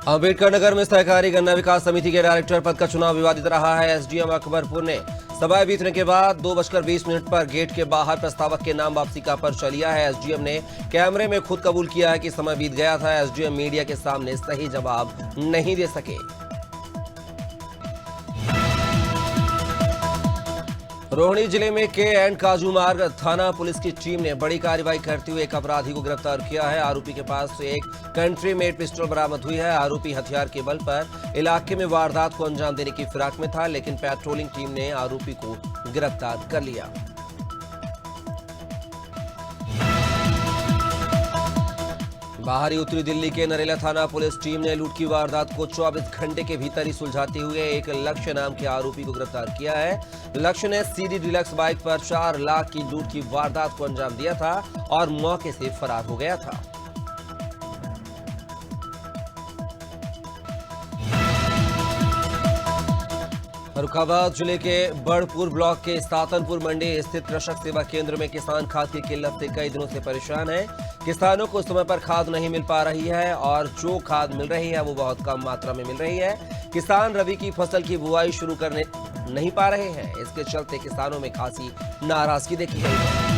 अम्बेडकर नगर में सहकारी गन्ना विकास समिति के डायरेक्टर पद का चुनाव विवादित रहा है। एसडीएम अकबरपुर ने समय बीतने के बाद 2:20 पर गेट के बाहर प्रस्तावक के नाम वापसी का पर्चा लिया है। एसडीएम ने कैमरे में खुद कबूल किया है कि समय बीत गया था। एसडीएम मीडिया के सामने सही जवाब नहीं दे सके। रोहिणी जिले में के एंड काजू मार्ग थाना पुलिस की टीम ने बड़ी कार्रवाई करते हुए एक अपराधी को गिरफ्तार किया है। आरोपी के पास से एक कंट्री मेड पिस्टल बरामद हुई है। आरोपी हथियार के बल पर इलाके में वारदात को अंजाम देने की फिराक में था, लेकिन पेट्रोलिंग टीम ने आरोपी को गिरफ्तार कर लिया। बाहरी उत्तरी दिल्ली के नरेला थाना पुलिस टीम ने लूट की वारदात को 24 घंटे के भीतर ही सुलझाते हुए एक लक्ष्य नाम के आरोपी को गिरफ्तार किया है। लक्ष्य ने सीडी डिलक्स बाइक पर 4 लाख की लूट की वारदात को अंजाम दिया था और मौके से फरार हो गया था। फर्रुखाबाद जिले के बड़पुर ब्लॉक के सातनपुर मंडी स्थित कृषक सेवा केंद्र में किसान खाद की किल्लत से कई दिनों से परेशान है। किसानों को समय पर खाद नहीं मिल पा रही है और जो खाद मिल रही है वो बहुत कम मात्रा में मिल रही है। किसान रबी की फसल की बुआई शुरू करने नहीं पा रहे हैं। इसके चलते किसानों में खासी नाराजगी देखी गई है।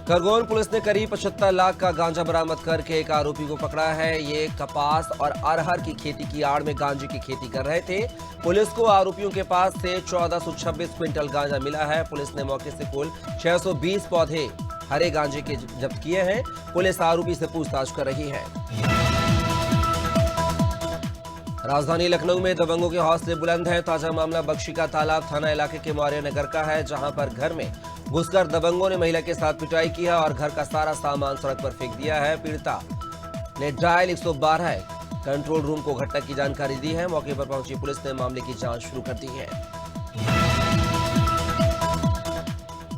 खरगोन पुलिस ने करीब 75 लाख का गांजा बरामद करके एक आरोपी को पकड़ा है। ये कपास और अरहर की खेती की आड़ में गांजे की खेती कर रहे थे। पुलिस को आरोपियों के पास से 1426 क्विंटल गांजा मिला है। पुलिस ने मौके से कुल 620 पौधे हरे गांजे के जब्त किए हैं। पुलिस आरोपी से पूछताछ कर रही है। राजधानी लखनऊ में दबंगों के हौसले बुलंद हैं। ताजा मामला बख्शी का तालाब थाना इलाके के मौर्य नगर का है, जहां पर घर में घुसकर दबंगों ने महिला के साथ पिटाई की है और घर का सारा सामान सड़क पर फेंक दिया है। पीड़िता ने डायल 112 कंट्रोल रूम को घटना की जानकारी दी है। मौके पर पहुंची पुलिस ने मामले की जांच शुरू कर दी है।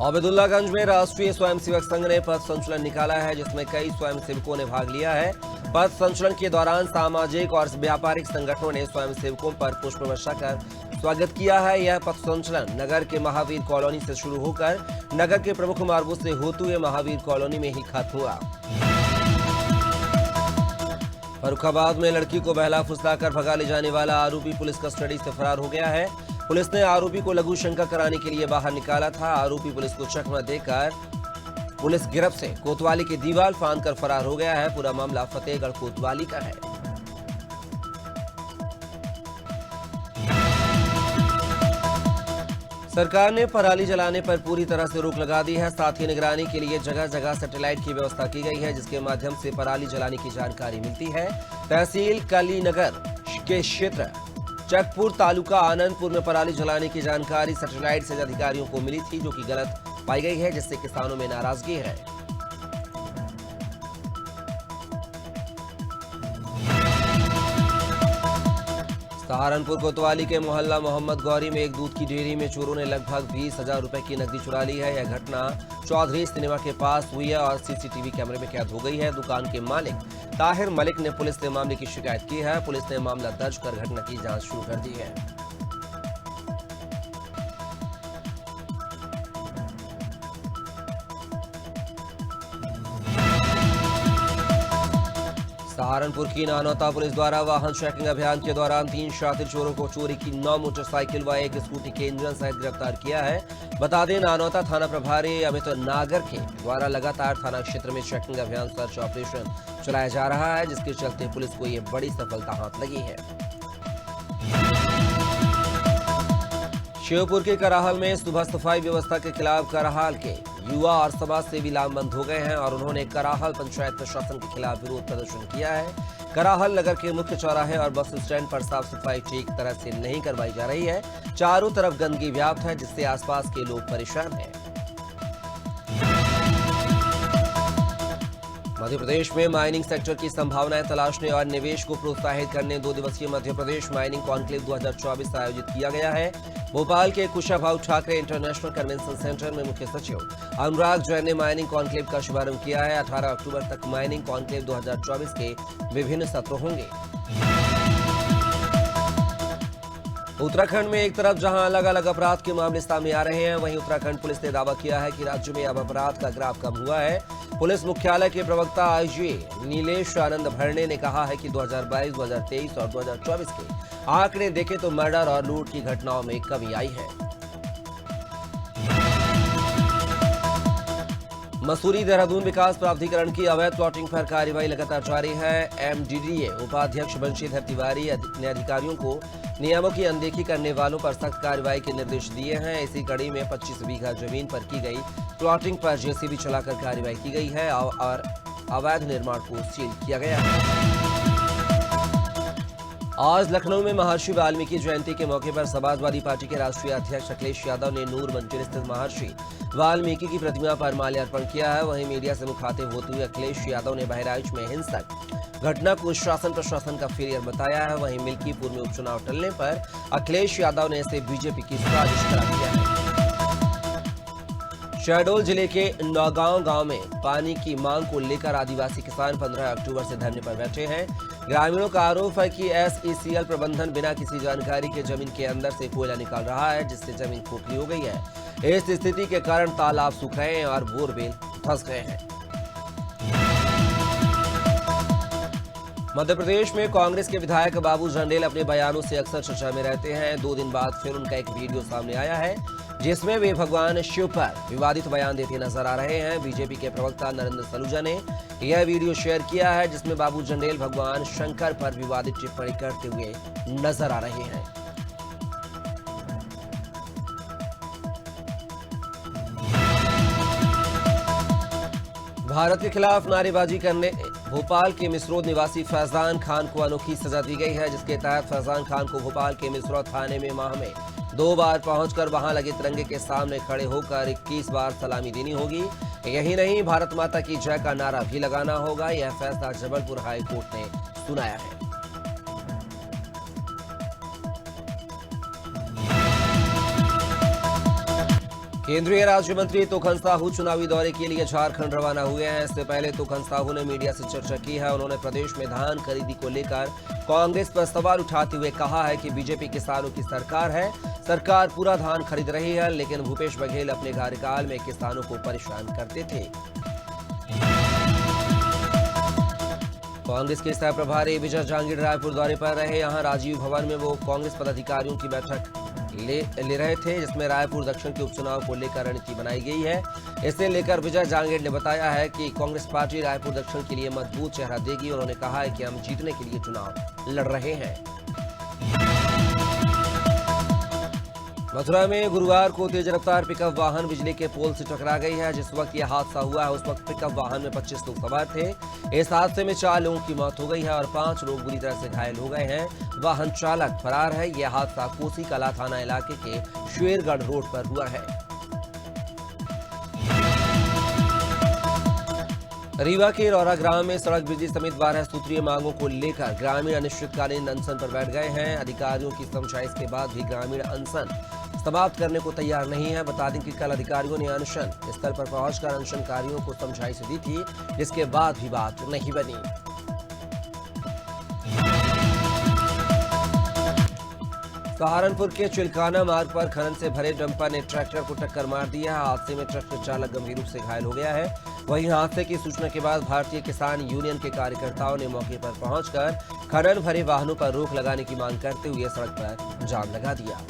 आबेदुल्लागंज में राष्ट्रीय स्वयंसेवक संघ ने पथ संचलन निकाला है, जिसमें कई स्वयंसेवकों ने भाग लिया है। पथ संचलन के दौरान सामाजिक और व्यापारिक संगठनों ने स्वयंसेवकों पर पुष्प वर्षा कर स्वागत किया है। यह पथ संचलन नगर के महावीर कॉलोनी से शुरू होकर नगर के प्रमुख मार्गों से होते हुए महावीर कॉलोनी में ही खत्म हुआ। फर्रुखाबाद में लड़की को बहला फुसलाकर भगा ले जाने वाला आरोपी पुलिस कस्टडी से फरार हो गया है। पुलिस ने आरोपी को लघु शंका कराने के लिए बाहर निकाला था। आरोपी पुलिस को चकमा देकर पुलिस गिरफ्त से कोतवाली की दीवार फांदकर फरार हो गया है। पूरा मामला फतेहगढ़ कोतवाली का है। सरकार ने पराली जलाने पर पूरी तरह से रोक लगा दी है। साथ ही निगरानी के लिए जगह जगह सैटेलाइट की व्यवस्था की गई है, जिसके माध्यम से पराली जलाने की जानकारी मिलती है। तहसील कलीनगर के क्षेत्र चकपुर तालुका आनंदपुर में पराली जलाने की जानकारी सैटेलाइट से अधिकारियों को मिली थी, जो कि गलत पाई गई है, जिससे किसानों में नाराजगी है। सहारनपुर कोतवाली के मोहल्ला मोहम्मद गौरी में एक दूध की डेयरी में चोरों ने लगभग 20,000 रुपए की नकदी चुरा ली है। यह घटना चौधरी सिनेमा के पास हुई है और सीसीटीवी कैमरे में कैद हो गई है। दुकान के मालिक ताहिर मलिक ने पुलिस से मामले की शिकायत की है। पुलिस ने मामला दर्ज कर घटना की जांच शुरू कर दी है। सहारनपुर की नानौता पुलिस द्वारा वाहन चेकिंग अभियान के दौरान 3 शातिर चोरों को चोरी की 9 मोटरसाइकिल व एक स्कूटी के इंजन सहित गिरफ्तार किया है। बता दें, नानौता थाना प्रभारी अमित नागर के द्वारा लगातार थाना क्षेत्र में चेकिंग अभियान सर्च ऑपरेशन चलाया जा रहा है, जिसके चलते पुलिस को ये बड़ी सफलता हाथ लगी है। श्योपुर के कराहल में सुबह सफाई व्यवस्था के खिलाफ कराहल के युवा और समाज सेवी लामबंद हो गए हैं और उन्होंने कराहल पंचायत प्रशासन के खिलाफ विरोध प्रदर्शन किया है। कराहल नगर के मुख्य चौराहे और बस स्टैंड पर साफ सफाई ठीक तरह से नहीं करवाई जा रही है। चारों तरफ गंदगी व्याप्त है, जिससे आसपास के लोग परेशान हैं। मध्य प्रदेश में माइनिंग सेक्टर की संभावनाएं तलाशने और निवेश को प्रोत्साहित करने 2 दिवसीय मध्य प्रदेश माइनिंग कॉन्क्लेव 2024 आयोजित किया गया है। भोपाल के Kushabhau Thackeray international convention centre में मुख्य सचिव अनुराग जैन ने माइनिंग कॉन्क्लेव का शुभारंभ किया है। 18 अक्टूबर तक माइनिंग कॉन्क्लेव 2024 के विभिन्न सत्र होंगे। उत्तराखंड में एक तरफ जहां अलग अलग अपराध के मामले सामने आ रहे हैं, वहीं उत्तराखंड पुलिस ने दावा किया है कि राज्य में अब अपराध का ग्राफ कम हुआ है। पुलिस मुख्यालय के प्रवक्ता आईजी नीलेश आनंद भरणे ने कहा है कि 2022, 2023 और 2024 के आंकड़े देखें तो मर्डर और लूट की घटनाओं में कमी आई है। मसूरी देहरादून विकास प्राधिकरण की अवैध प्लॉटिंग पर कार्रवाई लगातार जारी है। एमडीडीए उपाध्यक्ष बंशीधर तिवारी ने अधिकारियों को नियमों की अनदेखी करने वालों पर सख्त कार्रवाई के निर्देश दिए हैं। इसी कड़ी में 25 बीघा जमीन पर की गई प्लॉटिंग पर जेसीबी चलाकर कार्रवाई की गई है और अवैध निर्माण को सील किया गया है। आज लखनऊ में महर्षि वाल्मीकि जयंती के मौके पर समाजवादी पार्टी के राष्ट्रीय अध्यक्ष अखिलेश यादव ने नूर मंजिल स्थित महर्षि वाल्मीकि की प्रतिमा पर माल्यार्पण किया है। वहीं मीडिया से मुखातिब होते हुए अखिलेश यादव ने बहराइच में हिंसक घटना को शासन प्रशासन का फेलियर बताया है। वहीं मिल्कीपुर में उपचुनाव टलने पर अखिलेश यादव ने इसे बीजेपी की साजिश करार दिया है। शहडोल जिले के नौगांव गांव में पानी की मांग को लेकर आदिवासी किसान 15 अक्टूबर से धरने पर बैठे हैं। ग्रामीणों का आरोप है कि एसईसीएल प्रबंधन बिना किसी जानकारी के जमीन के अंदर से कोयला निकाल रहा है, जिससे जमीन खोखली हो गई है। इस स्थिति के कारण तालाब सूख रहे हैं और बोरवेल धंस गए हैं। मध्य प्रदेश में कांग्रेस के विधायक बाबू जंडेल अपने बयानों से अक्सर चर्चा में रहते हैं। 2 दिन बाद फिर उनका एक वीडियो सामने आया है जिसमें वे भगवान शिव पर विवादित बयान देते नजर आ रहे हैं। बीजेपी के प्रवक्ता नरेंद्र सलूजा ने यह वीडियो शेयर किया है जिसमें बाबू जंडेल भगवान शंकर पर विवादित टिप्पणी करते हुए नजर आ रहे हैं। भारत के खिलाफ नारेबाजी करने भोपाल के मिसरोद निवासी फैजान खान को अनोखी सजा दी गई है, जिसके तहत फैजान खान को भोपाल के मिसरोद थाने में माह में 2 बार पहुंचकर वहां लगे तिरंगे के सामने खड़े होकर 21 बार सलामी देनी होगी। यही नहीं, भारत माता की जय का नारा भी लगाना होगा। यह फैसला जबलपुर हाई कोर्ट ने सुनाया है। केंद्रीय राज्य मंत्री तोखन साहू चुनावी दौरे के लिए झारखंड रवाना हुए हैं। इससे पहले तोखन साहू ने मीडिया से चर्चा की है। उन्होंने प्रदेश में धान खरीदी को लेकर कांग्रेस पर सवाल उठाते हुए कहा है कि बीजेपी किसानों की सरकार है, सरकार पूरा धान खरीद रही है, लेकिन भूपेश बघेल अपने कार्यकाल में किसानों को परेशान करते थे। कांग्रेस के सह प्रभारी विजय जहांगीर रायपुर दौरे पर रहे। यहां राजीव भवन में वो कांग्रेस पदाधिकारियों की बैठक ले रहे थे, जिसमें रायपुर दक्षिण के उपचुनाव को लेकर रणनीति बनाई गई है। इसे लेकर विजय जहांगीर ने बताया है कि कांग्रेस पार्टी रायपुर दक्षिण के लिए मजबूत चेहरा देगी। उन्होंने कहा है कि हम जीतने के लिए चुनाव लड़ रहे हैं। मथुरा में गुरुवार को तेज रफ्तार पिकअप वाहन बिजली के पोल से टकरा गई है। जिस वक्त यह हादसा हुआ है उस वक्त पिकअप वाहन में 25 लोग सवार थे। इस हादसे में 4 लोगों की मौत हो गई है और 5 लोग बुरी तरह से घायल हो गए हैं। वाहन चालक फरार है। यह हादसा कोसी कला थाना इलाके के शेरगढ़ रोड पर हुआ है। रीवा के रौरा ग्राम में सड़क बिजली समेत 12 सूत्रीय मांगों को लेकर ग्रामीण अनिश्चितकालीन अनशन पर बैठ गए हैं। अधिकारियों की समझाइश के बाद भी ग्रामीण अनशन समाप्त करने को तैयार नहीं है। बता दें कि कल अधिकारियों ने अनशन स्थल पर पहुंचकर अनशनकारियों को समझाइश दी थी, जिसके बाद भी बात नहीं बनी। सहारनपुर के चिलकाना मार्ग पर खनन से भरे डंपर ने ट्रैक्टर को टक्कर मार दिया। हादसे में ट्रैक्टर चालक गंभीर रूप से घायल हो गया है। वहीं हादसे की सूचना के बाद भारतीय किसान यूनियन के कार्यकर्ताओं ने मौके पर पहुंचकर खनन भरे वाहनों पर रोक लगाने की मांग करते हुए सड़क पर जाम लगा दिया।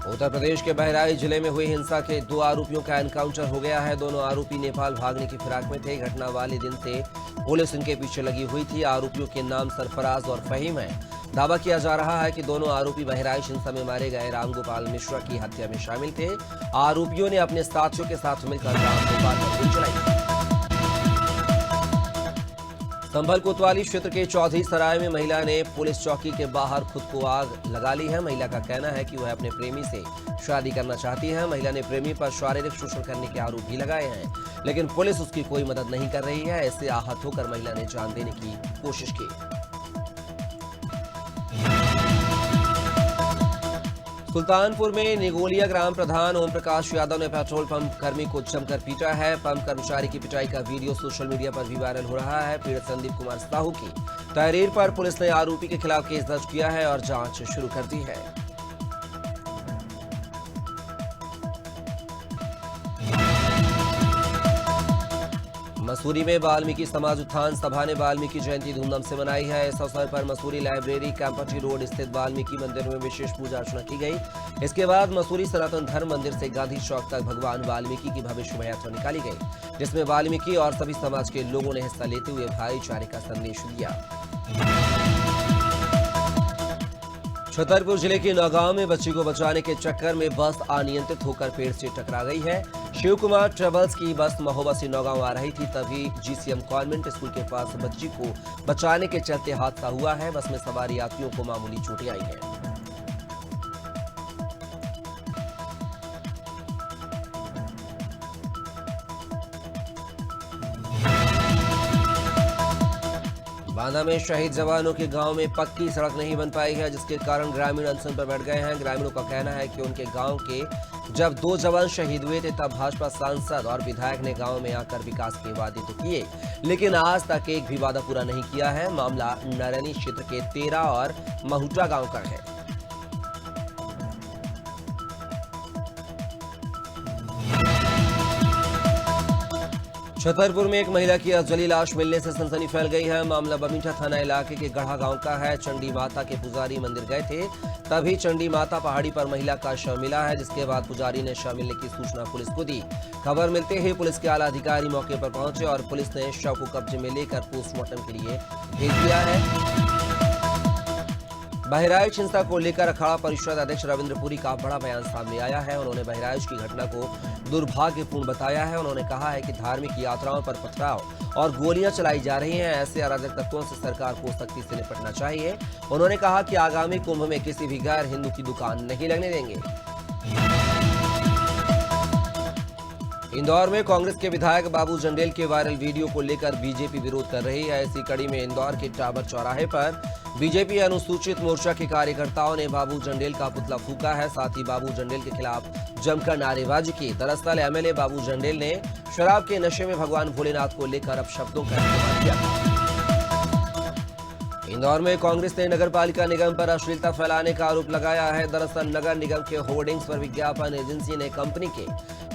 उत्तर प्रदेश के बहराइच जिले में हुई हिंसा के 2 आरोपियों का एनकाउंटर हो गया है। दोनों आरोपी नेपाल भागने की फिराक में थे। घटना वाले दिन से पुलिस इनके पीछे लगी हुई थी। आरोपियों के नाम सरफराज और फहीम है। दावा किया जा रहा है कि दोनों आरोपी बहराइच हिंसा में मारे गए रामगोपाल मिश्रा की हत्या में शामिल थे। आरोपियों ने अपने साथियों के साथ मिलकर रामगोपाल पर गोली चलाई। संभल कोतवाली क्षेत्र के चौधरी सराय में महिला ने पुलिस चौकी के बाहर खुद को आग लगा ली है। महिला का कहना है कि वह अपने प्रेमी से शादी करना चाहती है। महिला ने प्रेमी पर शारीरिक शोषण करने के आरोप भी लगाए हैं, लेकिन पुलिस उसकी कोई मदद नहीं कर रही है। इससे आहत होकर महिला ने जान देने की कोशिश की। सुल्तानपुर में निगोलिया ग्राम प्रधान ओम प्रकाश यादव ने पेट्रोल पंप कर्मी को जमकर पीटा है। पंप कर्मचारी की पिटाई का वीडियो सोशल मीडिया पर भी वायरल हो रहा है। पीड़ित संदीप कुमार साहू की तहरीर पर पुलिस ने आरोपी के खिलाफ केस दर्ज किया है और जांच शुरू कर दी है। मसूरी में वाल्मीकि समाज उत्थान सभा ने वाल्मीकि जयंती धूमधाम से मनाई है। इस अवसर पर मसूरी लाइब्रेरी कैंपटी रोड स्थित वाल्मीकि मंदिर में विशेष पूजा अर्चना की गई। इसके बाद मसूरी सनातन धर्म मंदिर से गांधी चौक तक भगवान वाल्मीकि की भव्य शोभा यात्रा निकाली गई, जिसमें वाल्मीकि और सभी समाज के लोगों ने हिस्सा लेते हुए भाईचारे का संदेश दिया। छतरपुर जिले के नौगांव में बच्ची को बचाने के चक्कर में बस अनियंत्रित होकर पेड़ से टकरा गई है। शिव कुमार ट्रेवल्स की बस महोबा से नौगांव आ रही थी, तभी जीसीएम कॉन्वेंट स्कूल के पास बच्ची को बचाने के चलते हादसा हुआ है। बस में सवार यात्रियों को मामूली चोटें आई हैं। बांदा में शहीद जवानों के गांव में पक्की सड़क नहीं बन पाई है, जिसके कारण ग्रामीण अनशन पर बैठ गए हैं। ग्रामीणों का कहना है कि उनके गांव के जब 2 जवान शहीद हुए थे, तब भाजपा सांसद और विधायक ने गांव में आकर विकास के वादे तो किए, लेकिन आज तक एक भी वादा पूरा नहीं किया है। मामला नरैनी क्षेत्र के तेरा और महुटा गांव का है। छतरपुर में एक महिला की अजली लाश मिलने से सनसनी फैल गई है। मामला बमीठा थाना इलाके के गढ़ा गांव का है। चंडी माता के पुजारी मंदिर गए थे, तभी चंडी माता पहाड़ी पर महिला का शव मिला है, जिसके बाद पुजारी ने शव मिलने की सूचना पुलिस को दी। खबर मिलते ही पुलिस के आला अधिकारी मौके पर पहुंचे और पुलिस ने शव को कब्जे में लेकर पोस्टमार्टम के लिए भेज दिया है। बहराइच हिंसा को लेकर अखाड़ा परिषद अध्यक्ष रविंद्र पुरी का बड़ा बयान सामने आया है। उन्होंने बहराइच की घटना को दुर्भाग्यपूर्ण बताया है। उन्होंने कहा है कि धार्मिक यात्राओं पर पथराव और गोलियां चलाई जा रही हैं। ऐसे अराजक तत्वों से सरकार को सख्ती से निपटना चाहिए। उन्होंने कहा कि आगामी कुंभ में किसी भी गैर हिंदू की दुकान नहीं लगने देंगे। इंदौर में कांग्रेस के विधायक बाबू जंडेल के वायरल वीडियो को लेकर बीजेपी विरोध कर रही है। इसी कड़ी में इंदौर के टावर चौराहे पर बीजेपी अनुसूचित मोर्चा के कार्यकर्ताओं ने बाबू जंडेल का पुतला फूंका है। साथ ही बाबू जंडेल के खिलाफ जमकर नारेबाजी की। दरअसल एमएलए बाबू जंडेल ने शराब के नशे में भगवान भोलेनाथ को लेकर अपशब्दों का इस्तेमाल किया था। इंदौर में कांग्रेस ने नगर पालिका निगम पर अश्लीलता फैलाने का आरोप लगाया है। दरअसल नगर निगम के होर्डिंग्स पर विज्ञापन एजेंसी ने कंपनी के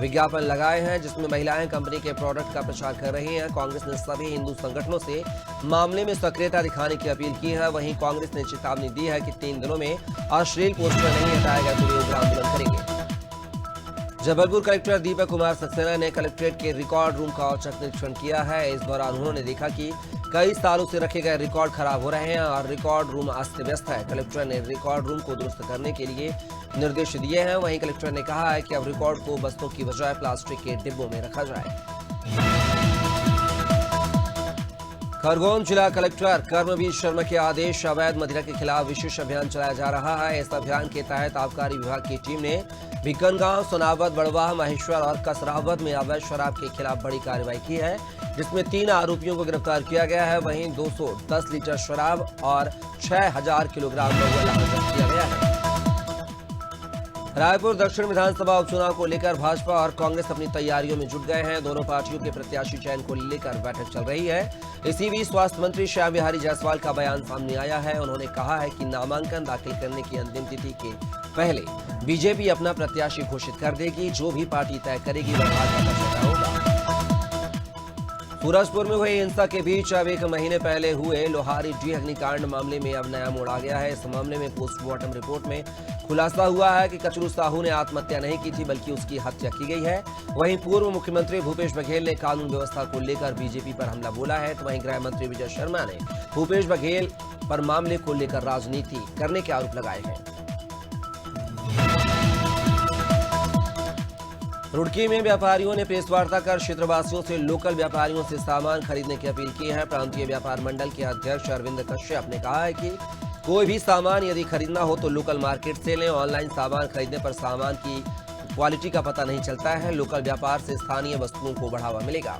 विज्ञापन लगाए हैं, जिसमें महिलाएं कंपनी के प्रोडक्ट का प्रचार कर रही हैं। कांग्रेस ने सभी हिंदू संगठनों से मामले में सक्रियता दिखाने की अपील की है। वहीं कांग्रेस ने चेतावनी दी है कि 3 दिनों में अश्लील पोस्टर नहीं हटाया गया तो वे उग्र आंदोलन करेंगे। जबलपुर कलेक्टर दीपक कुमार सक्सेना ने कलेक्ट्रेट के रिकॉर्ड रूम का औचक निरीक्षण किया है। इस दौरान उन्होंने देखा कि कई सालों से रखे गए रिकॉर्ड खराब हो रहे हैं और रिकॉर्ड रूम अस्त व्यस्त है। कलेक्टर ने रिकॉर्ड रूम को दुरुस्त करने के लिए निर्देश दिए हैं। वहीं कलेक्टर ने कहा है कि अब रिकॉर्ड को बस्तों की बजाय प्लास्टिक के डिब्बों में रखा जाए। खरगोन जिला कलेक्टर कर्मवीर शर्मा के आदेश अवैध मदिरा के खिलाफ विशेष अभियान चलाया जा रहा है। इस अभियान के तहत आबकारी विभाग की टीम ने भिकनगांव, सोनावत, बड़वाह, महेश्वर और कसरावत में अवैध शराब के खिलाफ बड़ी कार्रवाई की है, जिसमें 3 आरोपियों को गिरफ्तार किया गया है। वहीं 210 लीटर शराब और 6000 किलोग्राम महुआ जब्त किया गया है। रायपुर दक्षिण विधानसभा उपचुनाव को लेकर भाजपा और कांग्रेस अपनी तैयारियों में जुट गए हैं। दोनों पार्टियों के प्रत्याशी चयन को लेकर बैठक चल रही है। इसी बीच स्वास्थ्य मंत्री श्याम बिहारी जायसवाल का बयान सामने आया है। उन्होंने कहा है कि नामांकन दाखिल करने की अंतिम तिथि के पहले बीजेपी अपना प्रत्याशी घोषित कर देगी। जो भी पार्टी तय करेगी वह भाजपा का चेहरा होगा। सूरजपुर में हुई हिंसा के बीच अब 1 महीने पहले हुए लोहारी डी अग्निकांड मामले में अब नया मोड़ आ गया है। इस मामले में पोस्टमार्टम रिपोर्ट में खुलासा हुआ है कि कचरू साहू ने आत्महत्या नहीं की थी, बल्कि उसकी हत्या की गई है। वहीं पूर्व मुख्यमंत्री भूपेश बघेल ने कानून व्यवस्था को लेकर बीजेपी पर हमला बोला है, तो वहीं गृह मंत्री विजय शर्मा ने भूपेश बघेल पर मामले को लेकर राजनीति करने के आरोप लगाए हैं। रुड़की में व्यापारियों ने प्रेस वार्ता कर क्षेत्रवासियों से लोकल व्यापारियों से सामान खरीदने की अपील की है। प्रांतीय व्यापार मंडल के अध्यक्ष अरविंद कश्यप ने कहा है कि कोई भी सामान यदि खरीदना हो तो लोकल मार्केट से लें। ऑनलाइन सामान खरीदने पर सामान की क्वालिटी का पता नहीं चलता है। लोकल व्यापार से स्थानीय वस्तुओं को बढ़ावा मिलेगा।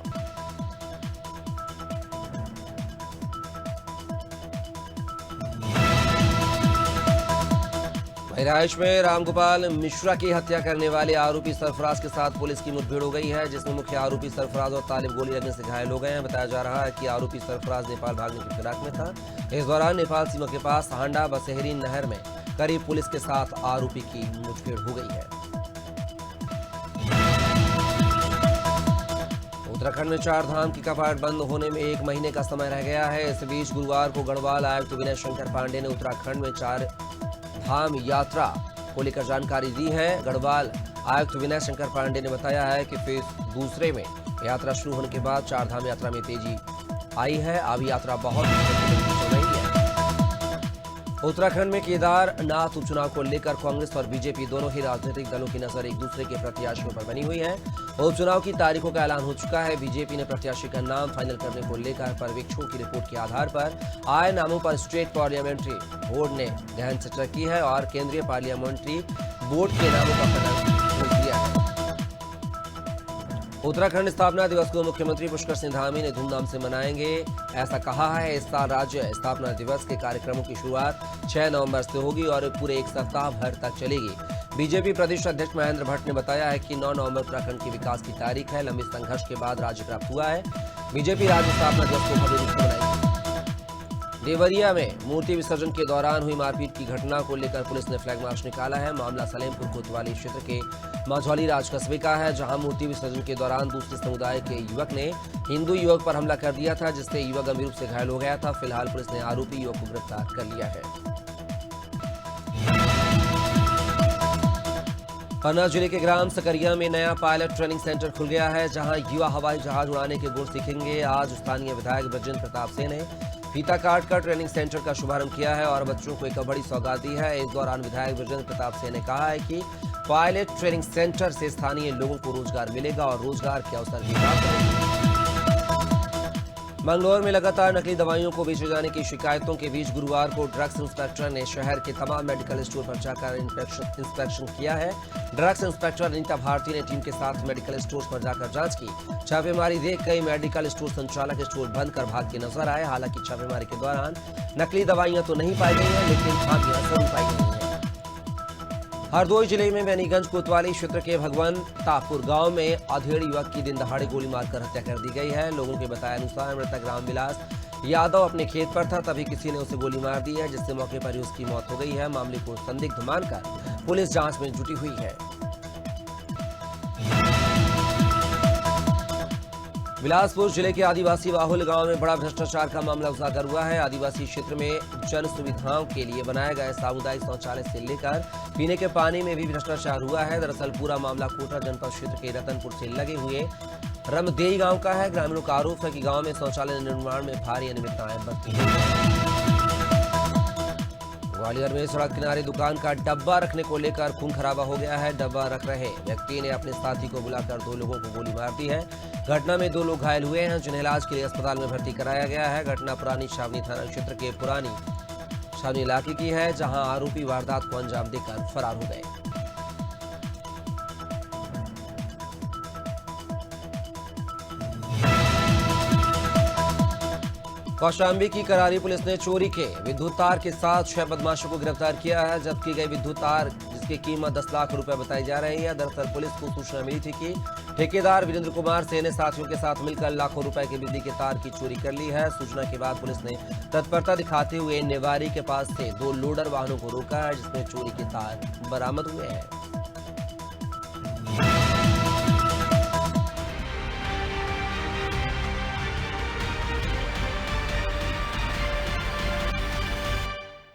रिहाइश में रामगोपाल मिश्रा की हत्या करने वाले आरोपी सरफराज के साथ पुलिस की मुठभेड़ हो गई है, जिसमें मुख्य आरोपी सरफराज और तालिब गोली लगने से घायल हो गए हैं। बताया जा रहा है कि आरोपी सरफराज नेपाल भागने की फिराक में था। इस दौरान नेपाल सीमा के पास हांडा बसेहरी नहर में करीब पुलिस के साथ आरोपी की मुठभेड़ हो गई है। उत्तराखंड में 4 धाम की कपाट बंद होने में 1 महीने का समय रह गया है। इस बीच गुरुवार को गढ़वाल आयुक्त विनय शंकर पांडे ने उत्तराखंड में 4 धाम यात्रा को लेकर जानकारी दी है। गढ़वाल आयुक्त विनय शंकर पांडे ने बताया है कि फेज 2 में यात्रा शुरू होने के बाद 4 धाम यात्रा में तेजी आई है। अब यात्रा बहुत चल रही है। उत्तराखंड में केदारनाथ उपचुनाव को लेकर कांग्रेस और बीजेपी दोनों ही राजनीतिक दलों की नजर एक दूसरे के प्रत्याशियों पर बनी हुई है। उपचुनाव की तारीखों का ऐलान हो चुका है। बीजेपी ने प्रत्याशी का नाम फाइनल करने को लेकर पर्यवेक्षकों की रिपोर्ट के आधार पर आए नामों पर स्टेट पार्लियामेंट्री बोर्ड ने गहन चर्चा की है और केंद्रीय पार्लियामेंट्री बोर्ड के नामों का फैसला किया है। उत्तराखंड स्थापना दिवस को मुख्यमंत्री पुष्कर सिंह धामी ने धूमधाम से मनाएंगे, ऐसा कहा है। इस साल राज्य स्थापना दिवस के कार्यक्रमों की शुरुआत 6 नवंबर से होगी और पूरे 1 सप्ताह भर तक चलेगी। बीजेपी प्रदेश अध्यक्ष महेंद्र भट्ट ने बताया है कि 9 नवंबर उत्तराखंड के विकास की तारीख है। लंबे संघर्ष के बाद राज्य प्राप्त हुआ है। बीजेपी राज्य स्थापना दिवस को भव्य रूप से मनाएगी। देवरिया में मूर्ति विसर्जन के दौरान हुई मारपीट की घटना को लेकर पुलिस ने फ्लैग मार्च निकाला है। मामला सलेमपुर कोतवाली क्षेत्र के माझौली राज कस्बे का है, जहां मूर्ति विसर्जन के दौरान दूसरे समुदाय के युवक ने हिंदू युवक पर हमला कर दिया था, जिससे युवक गंभीर रूप से घायल हो गया था। फिलहाल पुलिस ने आरोपी युवक को गिरफ्तार कर लिया है। पन्ना जिले के ग्राम सकरिया में नया पायलट ट्रेनिंग सेंटर खुल गया है, जहां युवा हवाई जहाज उड़ाने के गुण सीखेंगे। आज स्थानीय विधायक ब्रजेंद्र प्रताप सिंह ने फीता काट कर ट्रेनिंग सेंटर का शुभारंभ किया है और बच्चों को एक बड़ी सौगात दी है। इस दौरान विधायक ब्रजेंद्र प्रताप सिंह ने कहा है कि पायलट ट्रेनिंग सेंटर से स्थानीय लोगों को रोजगार मिलेगा और रोजगार के अवसर भी प्राप्त होंगे। मंगलौर में लगातार नकली दवाइयों को बेचे जाने की शिकायतों के बीच गुरुवार को ड्रग्स इंस्पेक्टर ने शहर के तमाम मेडिकल स्टोर पर जाकर इंस्पेक्शन किया है। ड्रग्स इंस्पेक्टर अनीता भारती ने टीम के साथ मेडिकल स्टोर पर जाकर जांच की। छापेमारी देख कई मेडिकल स्टोर संचालक स्टोर बंद कर भागते नजर आए। हालांकि छापेमारी के दौरान नकली दवाइयां तो नहीं पाई गई हैं, लेकिन खामियां जरूर पाई गई हैं। हरदोई जिले में बेनीगंज कोतवाली क्षेत्र के भगवंतापुर गांव में अधेड़ युवक की दिन दहाड़े गोली मारकर हत्या कर दी गई है। लोगों के बताए अनुसार मृतक रामविलास यादव अपने खेत पर था, तभी किसी ने उसे गोली मार दी है, जिससे मौके पर ही उसकी मौत हो गई है। मामले को संदिग्ध मानकर पुलिस जांच में जुटी हुई है। बिलासपुर जिले के आदिवासी बाहुल गांव में बड़ा भ्रष्टाचार का मामला उजागर हुआ है। आदिवासी क्षेत्र में जन सुविधाओं के लिए बनाए गए सामुदायिक शौचालय से लेकर पीने के पानी में भी भ्रष्टाचार हुआ है। दरअसल पूरा मामला कोटा जनपद क्षेत्र के रतनपुर से लगे हुए रमदेई गांव का है। ग्रामीणों का आरोप है कि गांव में शौचालय निर्माण में भारी अनियमितताएं बरती गई। ग्वालियर में सड़क किनारे दुकान का डब्बा रखने को लेकर खून खराबा हो गया है। डब्बा रख रहे व्यक्ति ने अपने साथी को बुलाकर 2 लोगों को गोली मार दी है। घटना में 2 लोग घायल हुए हैं, जिन्हें इलाज के लिए अस्पताल में भर्ती कराया गया है। घटना पुरानी छावनी थाना क्षेत्र के पुरानी छावनी इलाके की है, जहां आरोपी वारदात को अंजाम देकर फरार हो गए। कौशाम्बी की करारी पुलिस ने चोरी के विद्युत तार के साथ 6 बदमाशों को गिरफ्तार किया है। जब्त की गई विद्युत तार जिसकी कीमत 10 लाख रुपए बताई जा रही है। दरअसल पुलिस को सूचना मिली थी कि ठेकेदार वीरेंद्र कुमार सेन ने साथियों के साथ मिलकर लाखों रुपए के बिजली के तार की चोरी कर ली है। सूचना के बाद पुलिस ने तत्परता दिखाते हुए नेवारी के पास से 2 लोडर वाहनों को रोका है, जिसमें चोरी के तार बरामद हुए हैं।